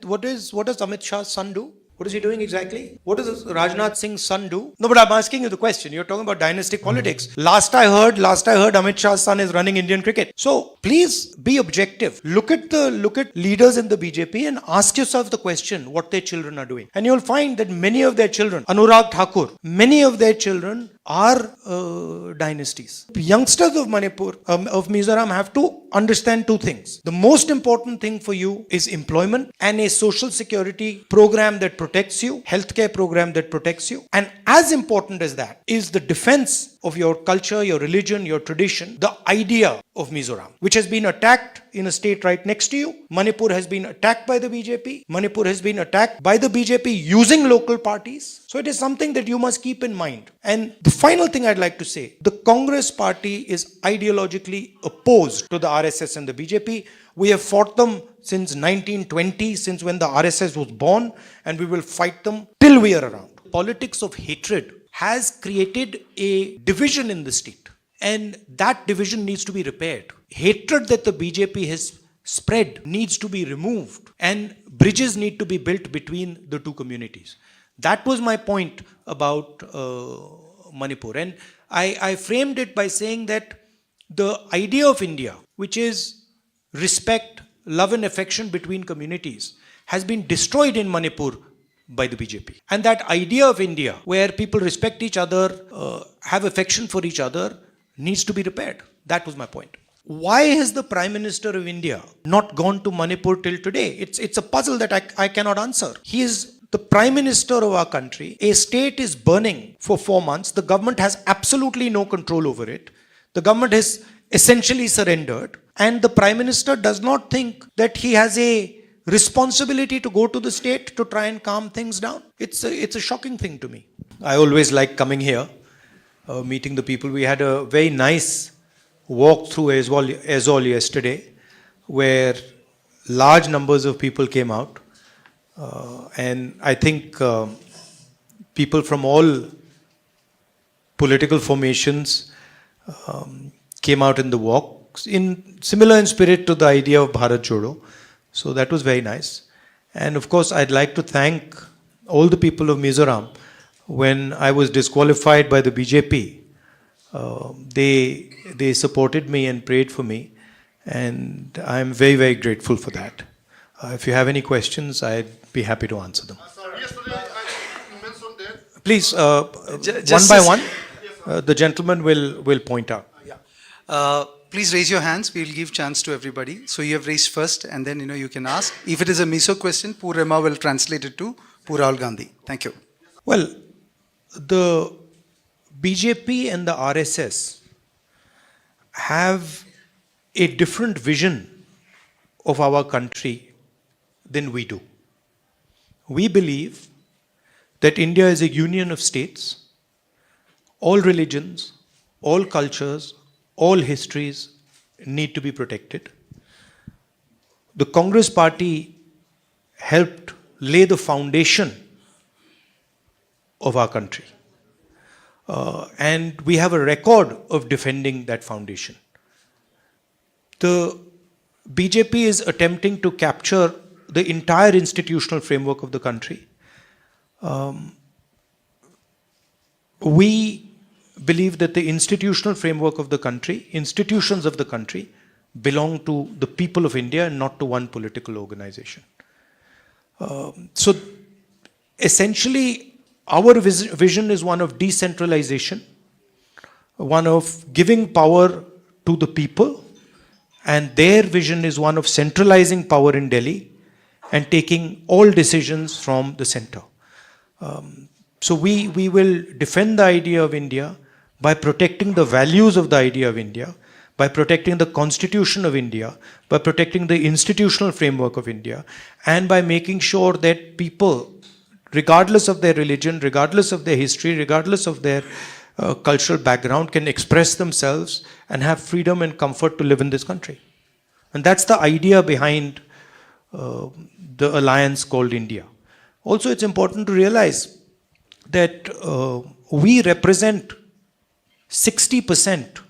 what does Amit Shah's son do? What is he doing exactly? What does Rajnath Singh's son do? No, but I'm asking you the question. You're talking about dynastic politics. Last I heard, Amit Shah's son is running Indian cricket. So please be objective. Look at leaders in the BJP and ask yourself the question what their children are doing. And you'll find that many of their children, Anurag Thakur, many of their children are dynasties. Youngsters of Manipur, of Mizoram have to understand two things. The most important thing for you is employment and a social security program that protects you, healthcare program that protects you. And as important as that is the defense of your culture, your religion, your tradition, the idea of Mizoram, which has been attacked in a state right next to you. Manipur has been attacked by the BJP. Manipur has been attacked by the BJP using local parties. So it is something that you must keep in mind. And the final thing I'd like to say, the Congress party is ideologically opposed to the RSS and the BJP. We have fought them since 1920, since when the RSS was born, and we will fight them till we are around. Politics of hatred has created a division in the state, and that division needs to be repaired. Hatred that the BJP has spread needs to be removed, and bridges need to be built between the two communities. That was my point about Manipur, and I framed it by saying that the idea of India, which is respect, love and affection between communities, has been destroyed in Manipur by the BJP. And that idea of India, where people respect each other, have affection for each other, needs to be repaired. That was my point. Why has the Prime Minister of India not gone to Manipur till today? It's a puzzle that I cannot answer. He is the Prime Minister of our country. A state is burning for 4 months. The government has absolutely no control over it. The government has essentially surrendered. And the Prime Minister does not think that he has a responsibility to go to the state to try and calm things down. It's a shocking thing to me. I always like coming here, meeting the people. We had a very nice walk through Aizawl yesterday, where large numbers of people came out. And I think people from all political formations came out in the walk, similar in spirit to the idea of Bharat Jodo. So that was very nice. And of course, I'd like to thank all the people of Mizoram. When I was disqualified by the BJP, they supported me and prayed for me. And I'm very, very grateful for that. If you have any questions, I'd be happy to answer them. Yesterday, I mentioned that. Please, one by one, the gentleman will point out. Please raise your hands. We will give chance to everybody. So you have raised first, and then you can ask. If it is a Miso question, Purema will translate it to Rahul Gandhi. Thank you. Well, the BJP and the RSS have a different vision of our country than we do. We believe that India is a union of states. All religions, all cultures, all histories need to be protected. The Congress party helped lay the foundation of our country. And we have a record of defending that foundation. The BJP is attempting to capture the entire institutional framework of the country. We believe that the institutional framework of the country, institutions of the country, belong to the people of India and not to one political organization. So essentially, our vision is one of decentralization, one of giving power to the people, and their vision is one of centralizing power in Delhi and taking all decisions from the center. So we will defend the idea of India by protecting the values of the idea of India, by protecting the constitution of India, by protecting the institutional framework of India, and by making sure that people, regardless of their religion, regardless of their history, regardless of their cultural background, can express themselves and have freedom and comfort to live in this country. And that's the idea behind the alliance called India. Also, it's important to realize that we represent 60%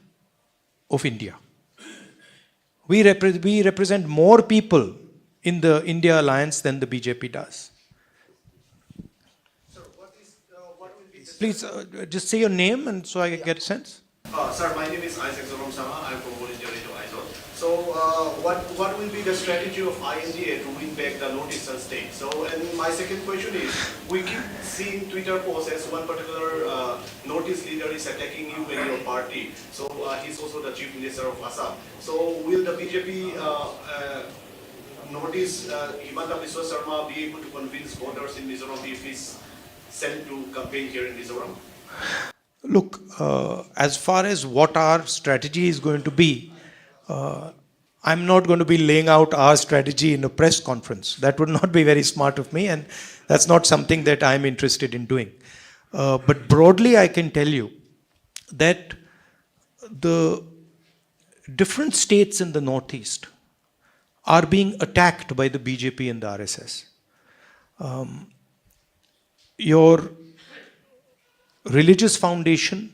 of India. We represent more people in the India alliance than the BJP does. Sir, what will be the Please just say your name and so I can get a sense. Sir, my name is Isaac Zoram Sama. I'm from All India Radio Aizol. So, what will be the strategy of INDA to win back the northeastern state? So, and my second question is, we keep seeing Twitter posts as one particular northeast leader is attacking you and your party. So, he's also the chief minister of Assam. So, will the BJP northeast Himanta Biswa Sarma be able to convince voters in Mizoram if he's sent to campaign here in Mizoram? Look, as far as what our strategy is going to be, I'm not going to be laying out our strategy in a press conference. That would not be very smart of me, and that's not something that I'm interested in doing. But broadly, I can tell you that the different states in the Northeast are being attacked by the BJP and the RSS. Your religious foundation,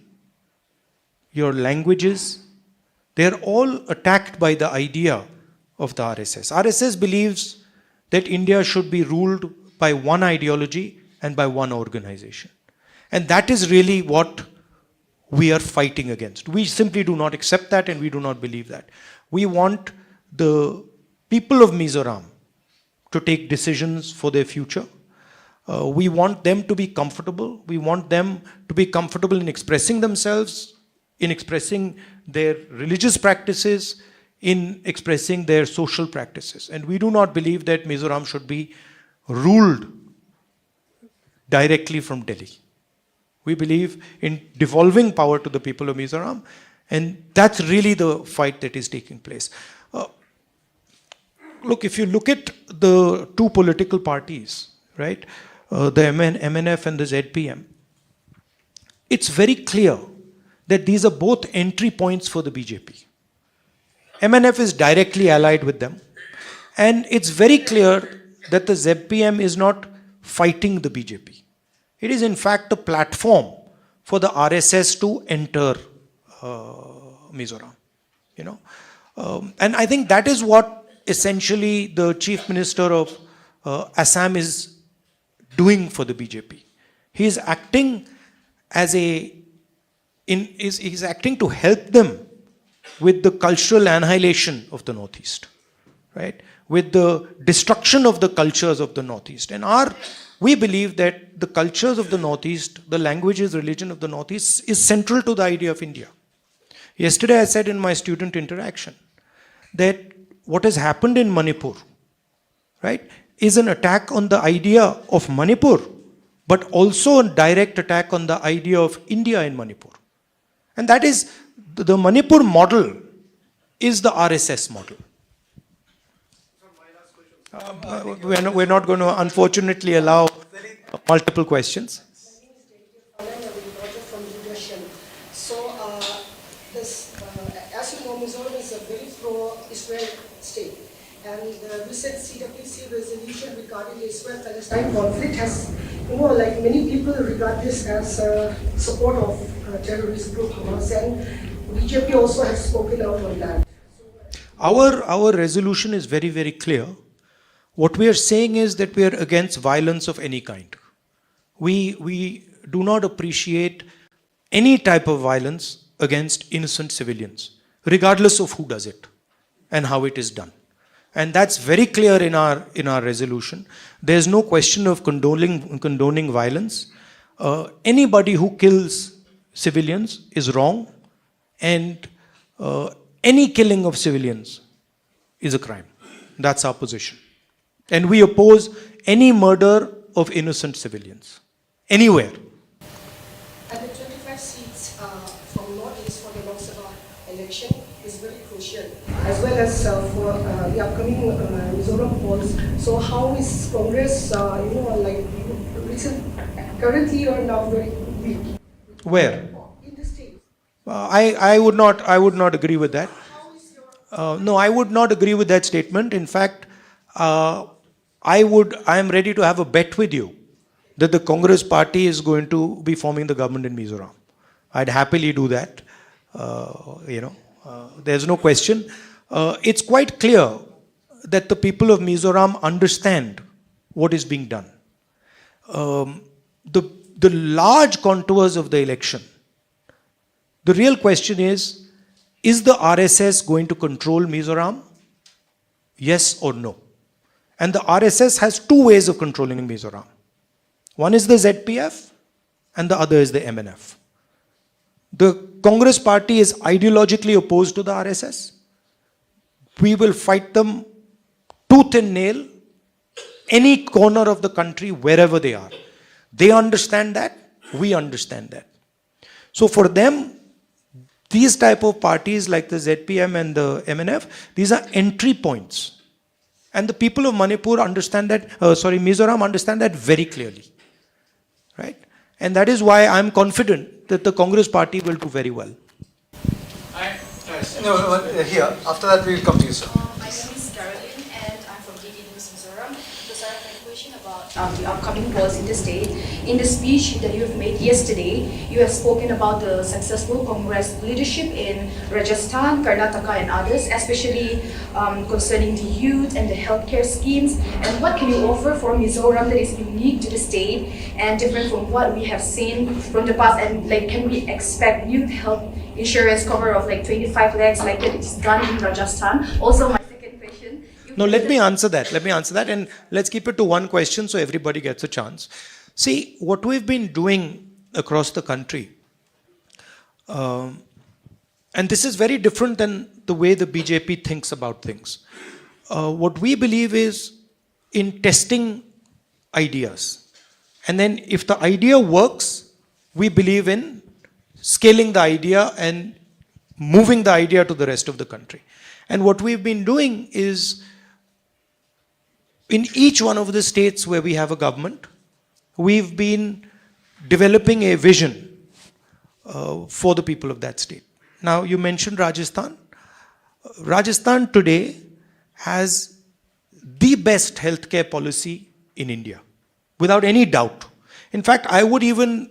your languages, they're all attacked by the idea of the RSS. RSS believes that India should be ruled by one ideology and by one organization. And that is really what we are fighting against. We simply do not accept that and we do not believe that. We want the people of Mizoram to take decisions for their future. We want them to be comfortable. We want them to be comfortable in expressing themselves, in expressing their religious practices, in expressing their social practices. And we do not believe that Mizoram should be ruled directly from Delhi. We believe in devolving power to the people of Mizoram, and that's really the fight that is taking place. Look, if you look at the two political parties, right, the MNF and the ZPM, it's very clear that these are both entry points for the BJP. MNF is directly allied with them, and it's very clear that the ZPM is not fighting the BJP. It is in fact a platform for the RSS to enter Mizoram. You know, and I think that is what essentially the Chief Minister of Assam is doing for the BJP. He is acting as he's acting to help them with the cultural annihilation of the Northeast, right? With the destruction of the cultures of the Northeast. And we believe that the cultures of the Northeast, the languages, religion of the Northeast is central to the idea of India. Yesterday I said in my student interaction that what has happened in Manipur, right, is an attack on the idea of Manipur, but also a direct attack on the idea of India in Manipur. And that is, the Manipur model is the RSS model. We're not going to unfortunately allow multiple questions. So, as you know, Mizoram is a very pro-Israel state. And the recent CWC resolution regarding the Israel-Palestine conflict has, like many people regard this as support of terrorist group Hamas, and BJP also has spoken out on that. Our resolution is very, very clear. What we are saying is that we are against violence of any kind. We do not appreciate any type of violence against innocent civilians, regardless of who does it and how it is done. And that's very clear in our resolution. There's no question of condoning violence. Anybody who kills civilians is wrong, and any killing of civilians is a crime. That's our position. And we oppose any murder of innocent civilians, anywhere. And the 25 seats from Northeast for the Lok Sabha election is very crucial, as well as for the upcoming Mizoram polls. So how is Congress, currently or now very weak? Where? In the state. I would not agree with that. No, I would not agree with that statement. In fact, I am ready to have a bet with you that the Congress party is going to be forming the government in Mizoram. I'd happily do that. There's no question. It's quite clear that the people of Mizoram understand what is being done. The large contours of the election, the real question is the RSS going to control Mizoram? Yes or no? And the RSS has two ways of controlling Mizoram. One is the ZPF and the other is the MNF. The Congress party is ideologically opposed to the RSS. We will fight them tooth and nail, any corner of the country, wherever they are. They understand that, we understand that. So for them, these type of parties like the ZPM and the MNF, these are entry points. And the people of Manipur understand that, Mizoram understand that very clearly. Right? And that is why I'm confident that the Congress party will do very well. Here, after that we will come to you, sir. My name is Caroline and I'm from DD News Mizoram. To start my question about the upcoming polls in the state. In the speech that you have made yesterday, you have spoken about the successful Congress leadership in Rajasthan, Karnataka and others, especially concerning the youth and the healthcare schemes. And what can you offer for Mizoram that is unique to the state and different from what we have seen from the past? And like, can we expect youth health insurance cover of like 25 lakhs like that it's done in Rajasthan? Also, my second question. No, let me answer that. And let's keep it to one question so everybody gets a chance. See, what we've been doing across the country, and this is very different than the way the BJP thinks about things. What we believe is in testing ideas. And then if the idea works, we believe in scaling the idea and moving the idea to the rest of the country. And what we've been doing is, in each one of the states where we have a government, we've been developing a vision for the people of that state. Now, you mentioned Rajasthan. Rajasthan today has the best healthcare policy in India, without any doubt. In fact, I would even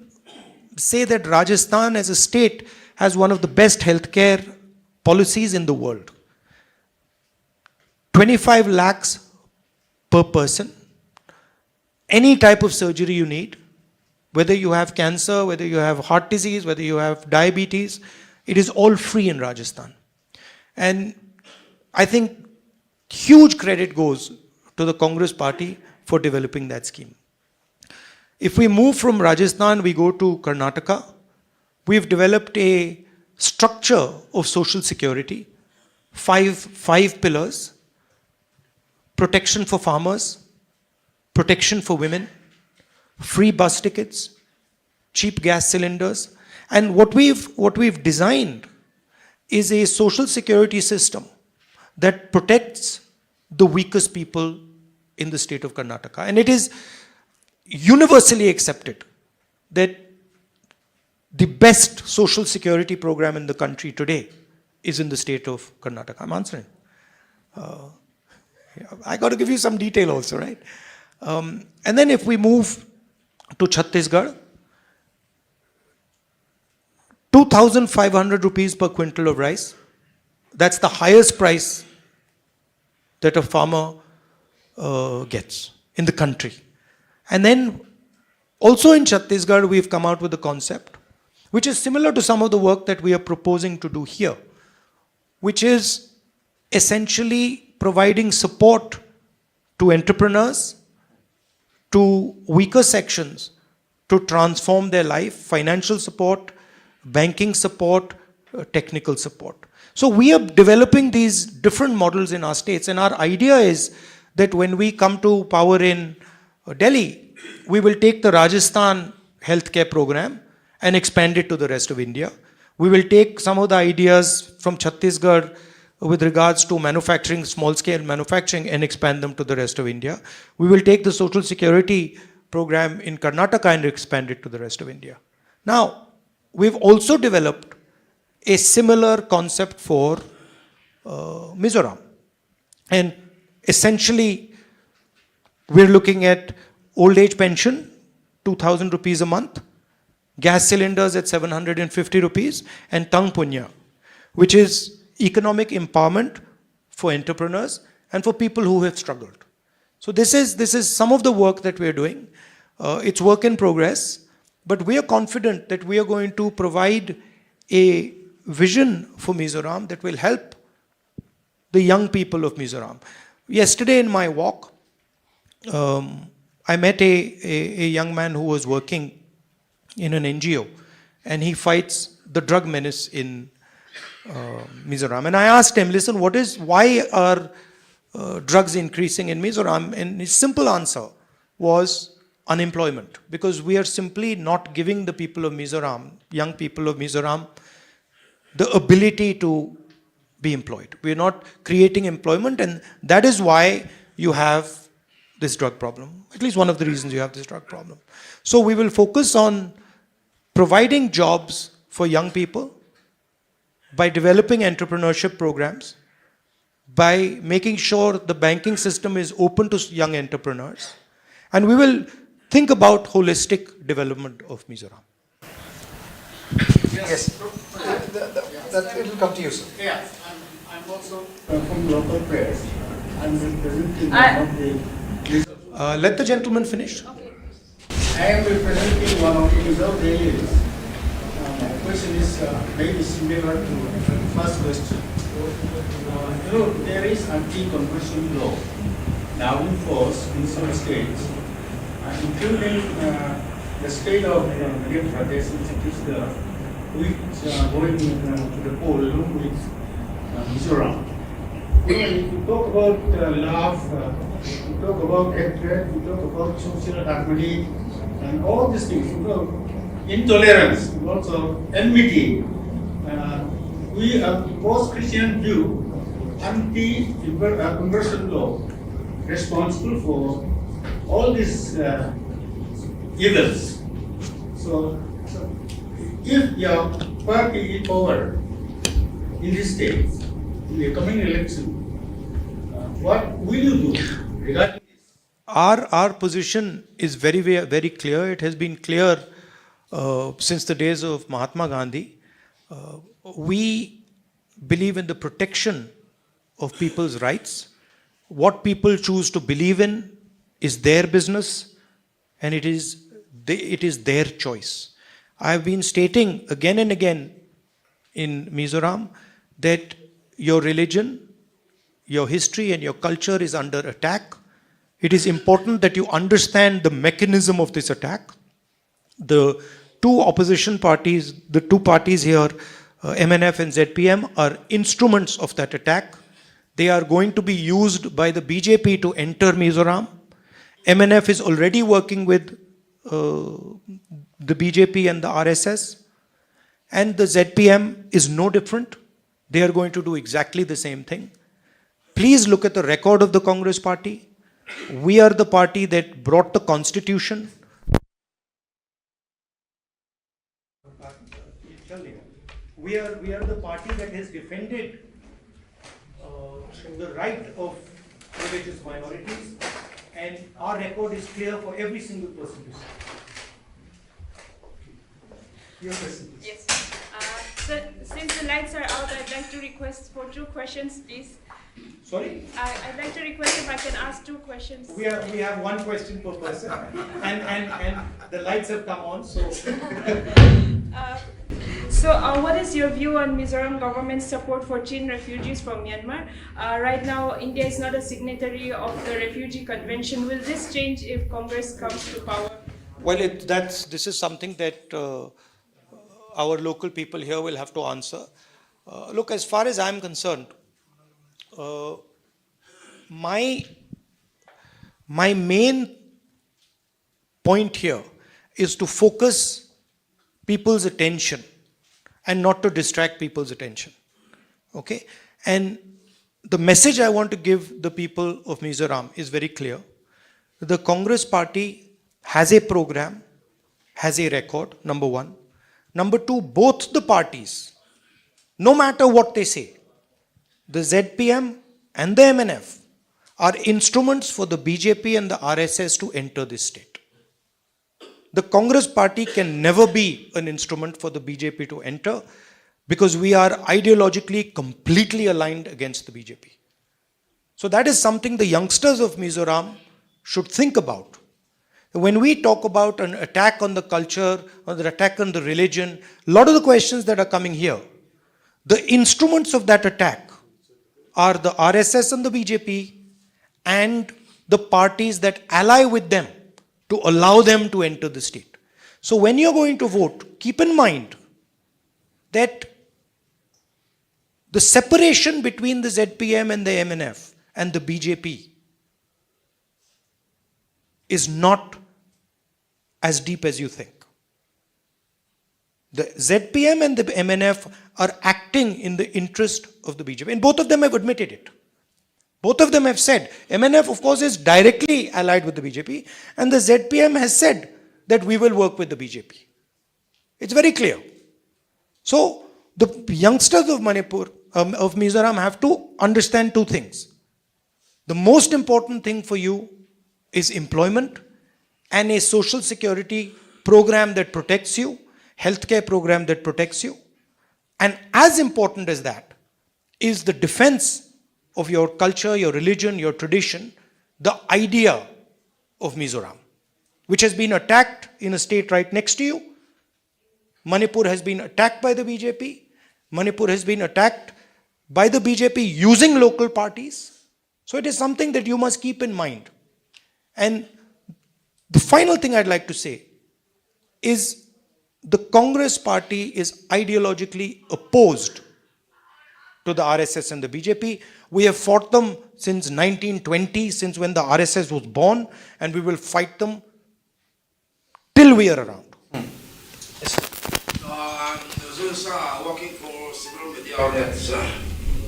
say that Rajasthan as a state has one of the best healthcare policies in the world. 25 lakhs per person. Any type of surgery you need, whether you have cancer, whether you have heart disease, whether you have diabetes, it is all free in Rajasthan. And I think huge credit goes to the Congress party for developing that scheme. If we move from Rajasthan, we go to Karnataka. We've developed a structure of social security, five pillars: protection for farmers, protection for women, free bus tickets, cheap gas cylinders. And what we've designed is a social security system that protects the weakest people in the state of Karnataka. And it is universally accepted that the best social security program in the country today is in the state of Karnataka. I'm answering. I got to give you some detail also, right? And then if we move to Chhattisgarh, 2,500 rupees per quintal of rice. That's the highest price that a farmer gets in the country. And then also in Chhattisgarh, we've come out with a concept which is similar to some of the work that we are proposing to do here, which is essentially providing support to entrepreneurs, to weaker sections, to transform their life, financial support, banking support, technical support. So we are developing these different models in our states, and our idea is that when we come to power in Delhi, we will take the Rajasthan healthcare program and expand it to the rest of India. We will take some of the ideas from Chhattisgarh with regards to manufacturing, small-scale manufacturing, and expand them to the rest of India. We will take the social security program in Karnataka and expand it to the rest of India. Now, we've also developed a similar concept for Mizoram. And essentially, we're looking at old age pension, 2,000 rupees a month, gas cylinders at 750 rupees, and Tang Punya, which is economic empowerment for entrepreneurs and for people who have struggled. So this is some of the work that we are doing. It's work in progress, but we are confident that we are going to provide a vision for Mizoram that will help the young people of Mizoram. Yesterday in my walk, I met a young man who was working in an NGO, and he fights the drug menace in Mizoram. And I asked him, listen, why are drugs increasing in Mizoram? And his simple answer was unemployment, because we are simply not giving the people of Mizoram, young people of Mizoram, the ability to be employed. We are not creating employment, and that is why you have this drug problem. At least one of the reasons you have this drug problem. So we will focus on providing jobs for young people by developing entrepreneurship programs, by making sure the banking system is open to young entrepreneurs, and we will think about holistic development of Mizoram. Yes. That it will come to you, sir. Yeah, I'm also from local press. I'm representing one of the. Let the gentleman finish. I am representing one of the reserve areas. My question is maybe similar to the first question. There is anti-conversion law now in force in some states, including the state of Neerthirai, which is going to the poll along with Mizoram. If you talk about love, we talk about hatred, we talk about social harmony, and all these things, intolerance, also enmity. We have post-Christian view, anti-conversion law, responsible for all these evils. So if your party is power in this state, in the coming election, what will you do regarding this? Our position is very clear. It has been clear since the days of Mahatma Gandhi. We believe in the protection of people's rights. What people choose to believe in is their business, and it is their choice. I've been stating again and again in Mizoram that your religion, your history, and your culture is under attack. It is important that you understand the mechanism of this attack. The two opposition parties, the two parties here, MNF and ZPM, are instruments of that attack. They are going to be used by the BJP to enter Mizoram. MNF is already working with the BJP and the RSS, and the ZPM is no different. They are going to do exactly the same thing. Please look at the record of the Congress party. We are the party that brought the constitution. We are the party that has defended the right of religious minorities, and our record is clear for every single person to see. Your question, please. Yes. So since the lights are out, I'd like to request for 2 questions, please. Sorry? I'd like to request if I can ask 2 questions. We have 1 question per person, and the lights have come on, so. What is your view on Mizoram government's support for Chin refugees from Myanmar? Right now, India is not a signatory of the Refugee Convention. Will this change if Congress comes to power? Well, this is something that our local people here will have to answer. Look, as far as I'm concerned, my main point here is to focus people's attention and not to distract people's attention. Okay? And the message I want to give the people of Mizoram is very clear. The Congress party has a program, has a record, number 1. Number 2, both the parties, no matter what they say, the ZPM and the MNF are instruments for the BJP and the RSS to enter this state. The Congress party can never be an instrument for the BJP to enter, because we are ideologically completely aligned against the BJP. So that is something the youngsters of Mizoram should think about. When we talk about an attack on the culture or the attack on the religion, a lot of the questions that are coming here, the instruments of that attack are the RSS and the BJP and the parties that ally with them to allow them to enter the state. So when you're going to vote, keep in mind that the separation between the ZPM and the MNF and the BJP is not as deep as you think. The ZPM and the MNF are acting in the interest of the BJP. And both of them have admitted it. Both of them have said, MNF of course is directly allied with the BJP, and the ZPM has said that we will work with the BJP. It's very clear. So the youngsters of Manipur, of Mizoram have to understand two things. The most important thing for you is employment and a social security program that protects you, healthcare program that protects you. And as important as that is the defense of your culture, your religion, your tradition, the idea of Mizoram, which has been attacked in a state right next to you. Manipur has been attacked by the BJP. Manipur has been attacked by the BJP using local parties. So it is something that you must keep in mind. And the final thing I'd like to say is the Congress party is ideologically opposed to the RSS and the BJP. We have fought them since 1920, since when the RSS was born, and we will fight them till we are around. I'm working for several media outlets.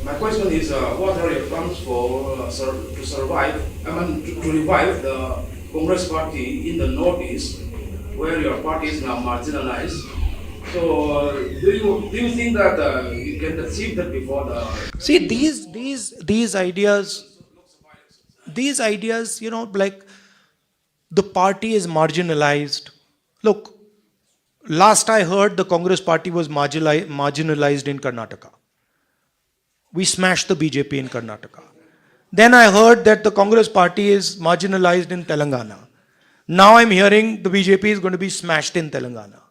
My question is, what are your plans for to survive? To revive the Congress party in the Northeast, where your party is now marginalized? So, do you think that you can achieve that before the? See, these ideas, you know, like the party is marginalized. Look, last I heard, the Congress party was marginalized in Karnataka. We smashed the BJP in Karnataka. Then I heard that the Congress party is marginalized in Telangana. Now I'm hearing the BJP is going to be smashed in Telangana.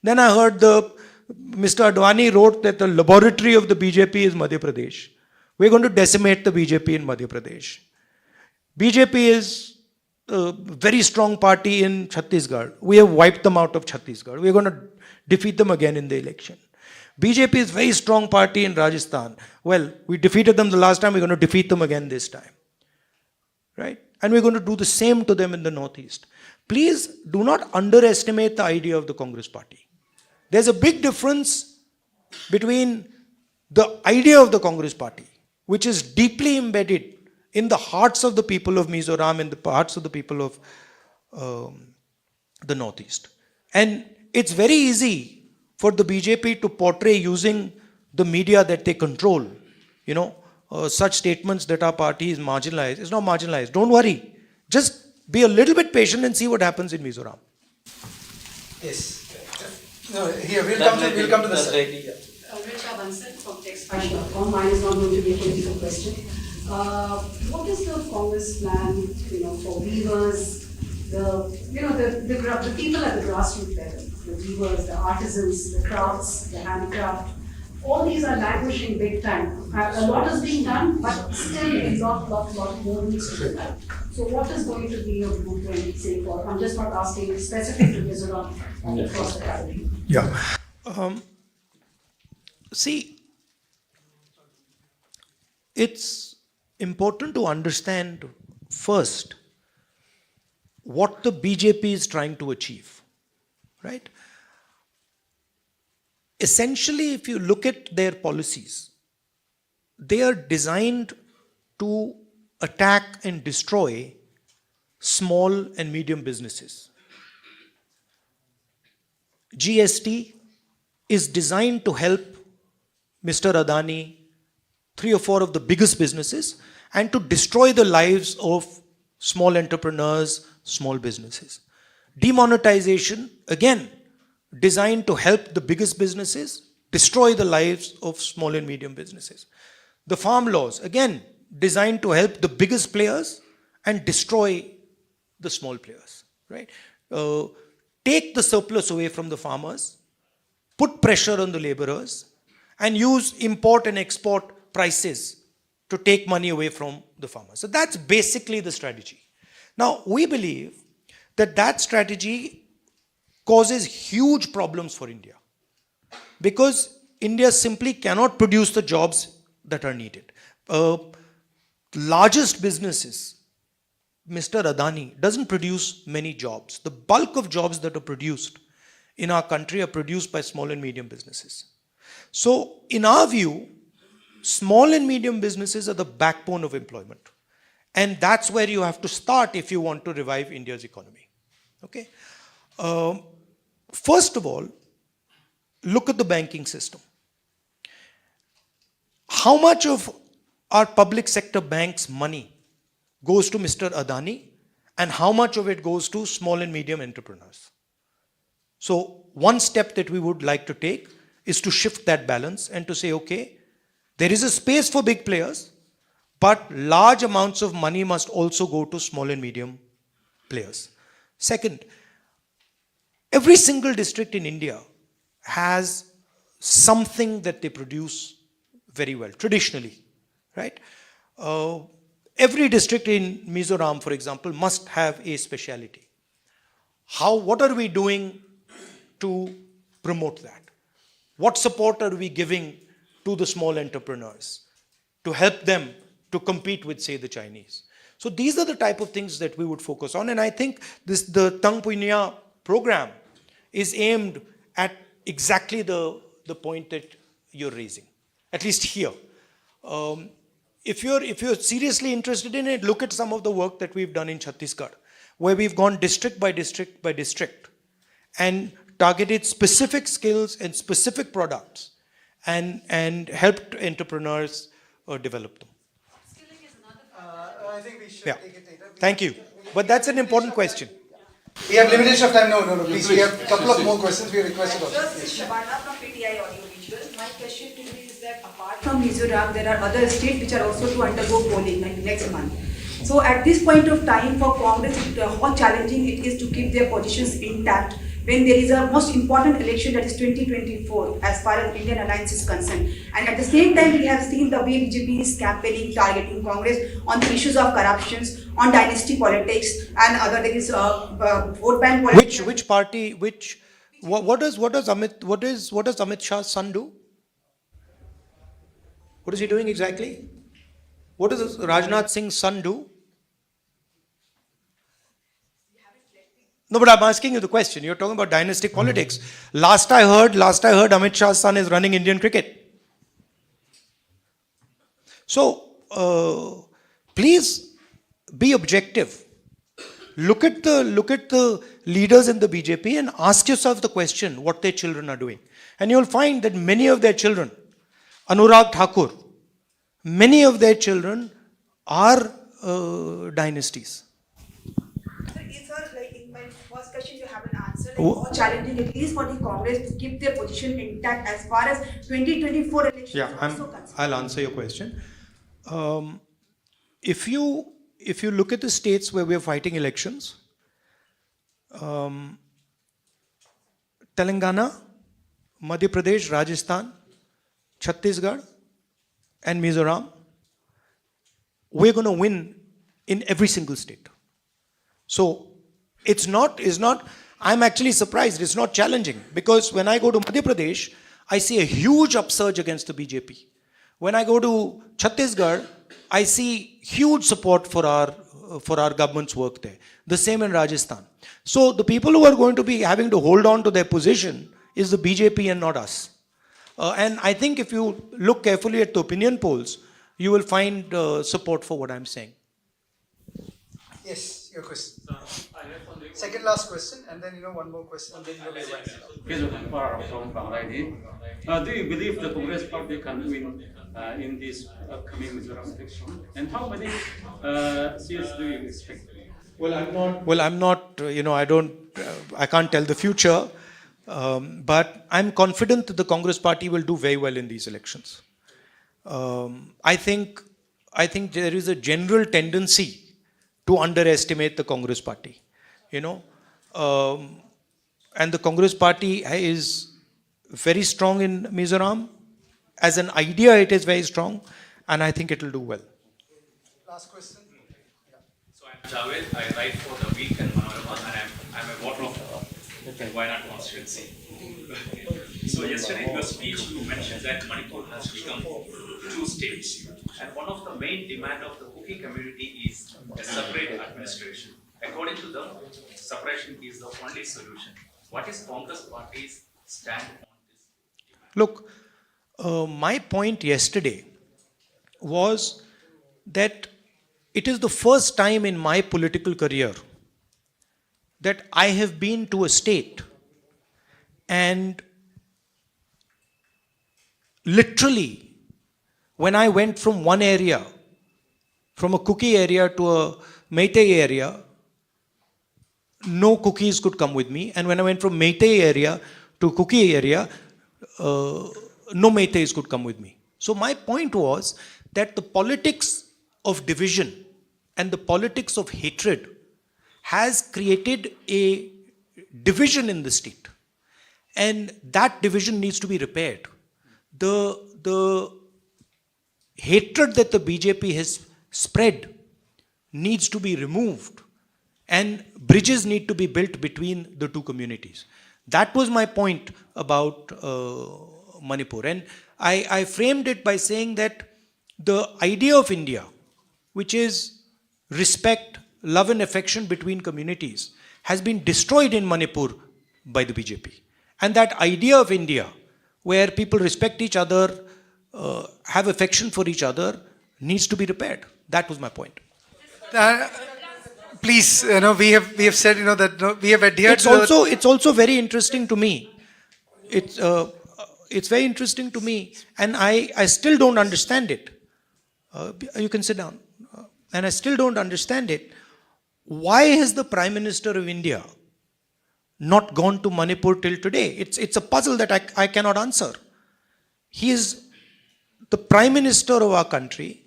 Then I heard Mr. Advani wrote that the laboratory of the BJP is Madhya Pradesh. We're going to decimate the BJP in Madhya Pradesh. BJP is a very strong party in Chhattisgarh. We have wiped them out of Chhattisgarh. We're going to defeat them again in the election. BJP is a very strong party in Rajasthan. Well, we defeated them the last time, we're going to defeat them again this time. Right? And we're going to do the same to them in the Northeast. Please do not underestimate the idea of the Congress party. There's a big difference between the idea of the Congress party, which is deeply embedded in the hearts of the people of Mizoram and the hearts of the people of the Northeast. And it's very easy for the BJP to portray using the media that they control, such statements that our party is marginalized. It's not marginalized. Don't worry. Just be a little bit patient and see what happens in Mizoram. Yes. No, here, we'll come to the side. Richa Bansal from textfashion.com. Mine is not going to be a political question. What is the Congress plan, for weavers, the people at the grassroots level, the weavers, the artisans, the crafts, the handicraft? All these are languishing big time. A lot is being done, but still a lot more needs to be done. So what is going to be your blueprint, say, for, I'm just not asking specific to Mizoram and across the country. Yeah. See, it's important to understand first what the BJP is trying to achieve, right? Essentially, if you look at their policies, they are designed to attack and destroy small and medium businesses. GST is designed to help Mr. Adani, 3 or 4 of the biggest businesses, and to destroy the lives of small entrepreneurs, small businesses. Demonetization, again, designed to help the biggest businesses, destroy the lives of small and medium businesses. The farm laws, again, designed to help the biggest players and destroy the small players, right? Take the surplus away from the farmers, put pressure on the laborers, and use import and export prices to take money away from the farmers. So that's basically the strategy. Now, we believe that that strategy causes huge problems for India because India simply cannot produce the jobs that are needed. Largest businesses, Mr. Adani, doesn't produce many jobs. The bulk of jobs that are produced in our country are produced by small and medium businesses. So, in our view, small and medium businesses are the backbone of employment. And that's where you have to start if you want to revive India's economy. Okay? First of all, look at the banking system. How much of our public sector banks' money goes to Mr. Adani and how much of it goes to small and medium entrepreneurs? So, one step that we would like to take is to shift that balance and to say, okay, there is a space for big players, but large amounts of money must also go to small and medium players. Second, every single district in India has something that they produce very well, traditionally, right? Every district in Mizoram, for example, must have a speciality. What are we doing to promote that? What support are we giving to the small entrepreneurs to help them to compete with, say, the Chinese? So these are the type of things that we would focus on. And I think the Tang Punya program is aimed at exactly the point that you're raising, at least here. If you're seriously interested in it, look at some of the work that we've done in Chhattisgarh, where we've gone district by district by district and targeted specific skills and specific products and helped entrepreneurs develop them. I think we should Yeah. take it later. Thank you. But that's an important question. We have limitation of time. No, please. We have a couple of more questions we requested also. This is Shabana from PTI Audiovisual. My question to you is that apart from Mizoram, there are other states which are also to undergo polling like next month. So at this point of time for Congress, how challenging it is to keep their positions intact when there is a most important election that is 2024 as far as Indian alliance is concerned. And at the same time, we have seen the way BJP is campaigning, targeting Congress on the issues of corruptions, on dynasty politics, and other things, vote bank politics. Which party? What does Amit Shah's son do? What is he doing exactly? What does Rajnath Singh's son do? No, but I'm asking you the question. You're talking about dynastic politics. Last I heard, Amit Shah's son is running Indian cricket. So, please be objective. Look at the leaders in the BJP and ask yourself the question what their children are doing. And you'll find that many of their children, Anurag Thakur, many of their children are dynasties. First question you haven't answered. How challenging it is for the Congress to keep their position intact as far as 2024 elections are also concerned. I'll answer your question. If you look at the states where we are fighting elections, Telangana, Madhya Pradesh, Rajasthan, Chhattisgarh, and Mizoram, we're going to win in every single state. So it's not, I'm actually surprised, it's not challenging because when I go to Madhya Pradesh, I see a huge upsurge against the BJP. When I go to Chhattisgarh, I see huge support for our government's work there. The same in Rajasthan. So the people who are going to be having to hold on to their position is the BJP and not us. And I think if you look carefully at the opinion polls, you will find support for what I'm saying. Yes, your question. Second last question, and then one more question. And then do you believe the Congress party can win in this upcoming Mizoram election? And how many seats do you expect? I'm not. I can't tell the future, but I'm confident that the Congress party will do very well in these elections. I think I think there is a general tendency to underestimate the Congress party, you know. And the Congress party is very strong in Mizoram. As an idea, it is very strong, and I think it will do well. Last question. So I'm Javed. I write for the Week and Manorama, and I'm a voter of Wayanad constituency. So yesterday in your speech you mentioned that Manipur has become 2 states, and one of the main demand of the Kuki community is a separate administration. According to them, separation is the only solution. What is Congress Party's stand on this? Look, my point yesterday was that it is the first time in my political career that I have been to a state and literally when I went from one area, from a Kuki area to a Meitei area, no Kukis could come with me. And when I went from Meitei area to Kuki area, no Meiteis could come with me. So my point was that the politics of division and the politics of hatred has created a division in the state. And that division needs to be repaired. The hatred that the BJP has spread needs to be removed, and bridges need to be built between the 2 communities. That was my point about Manipur. And I framed it by saying that the idea of India, which is respect, love and affection between communities, has been destroyed in Manipur by the BJP. And that idea of India, where people respect each other, have affection for each other, needs to be repaired. That was my point. Please, we have said, that we have adhered It's also very interesting to me. It's very interesting to me, and I still don't understand it. You can sit down. And I still don't understand it. Why has the Prime Minister of India not gone to Manipur till today? It's a puzzle that I cannot answer. He is the Prime Minister of our country.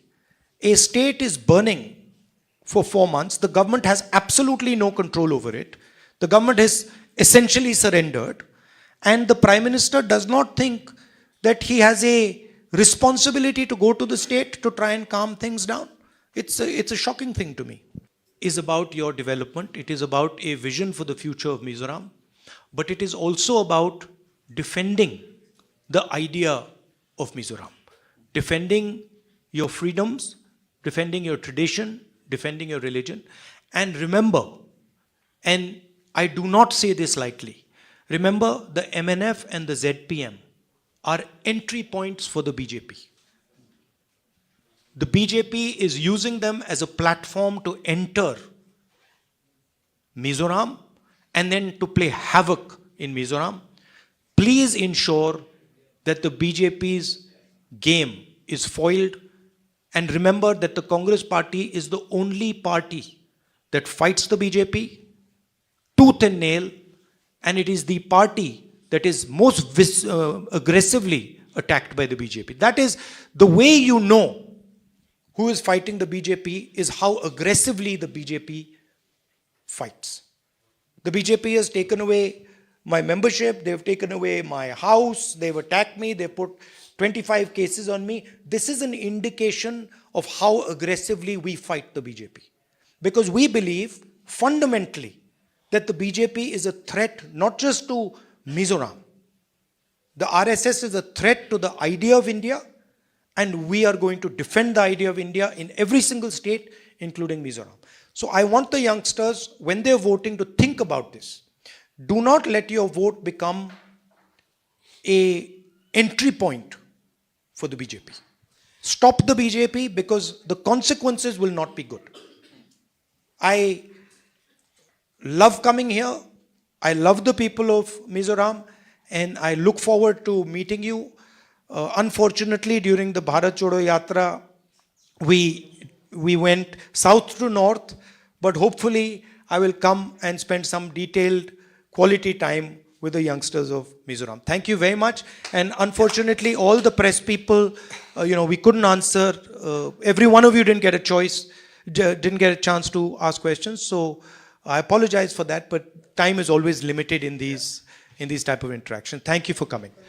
A state is burning for 4 months. The government has absolutely no control over it. The government has essentially surrendered. And the Prime Minister does not think that he has a responsibility to go to the state to try and calm things down. It's a shocking thing to me. Is about your development. It is about a vision for the future of Mizoram. But it is also about defending the idea of Mizoram. Defending your freedoms, defending your tradition, defending your religion. And remember, and I do not say this lightly, remember the MNF and the ZPM are entry points for the BJP. The BJP is using them as a platform to enter Mizoram and then to play havoc in Mizoram. Please ensure that the BJP's game is foiled, and remember that the Congress party is the only party that fights the BJP tooth and nail, and it is the party that is most aggressively attacked by the BJP. That is the way you know who is fighting the BJP, is how aggressively the BJP fights. The BJP has taken away my membership, they've taken away my house, they've attacked me, they put 25 cases on me. This is an indication of how aggressively we fight the BJP. Because we believe fundamentally that the BJP is a threat not just to Mizoram. The RSS is a threat to the idea of India, and we are going to defend the idea of India in every single state, including Mizoram. So I want the youngsters, when they're voting, to think about this. Do not let your vote become an entry point for the BJP. Stop the BJP, because the consequences will not be good. I love coming here. I love the people of Mizoram, and I look forward to meeting you. Unfortunately, during the Bharat Chodo Yatra, we went south to north, but hopefully I will come and spend some detailed quality time with the youngsters of Mizoram. Thank you very much. And unfortunately, all the press people, we couldn't answer. Every one of you didn't get a choice, didn't get a chance to ask questions. So I apologize for that, but time is always limited in these type of interaction. Thank you for coming.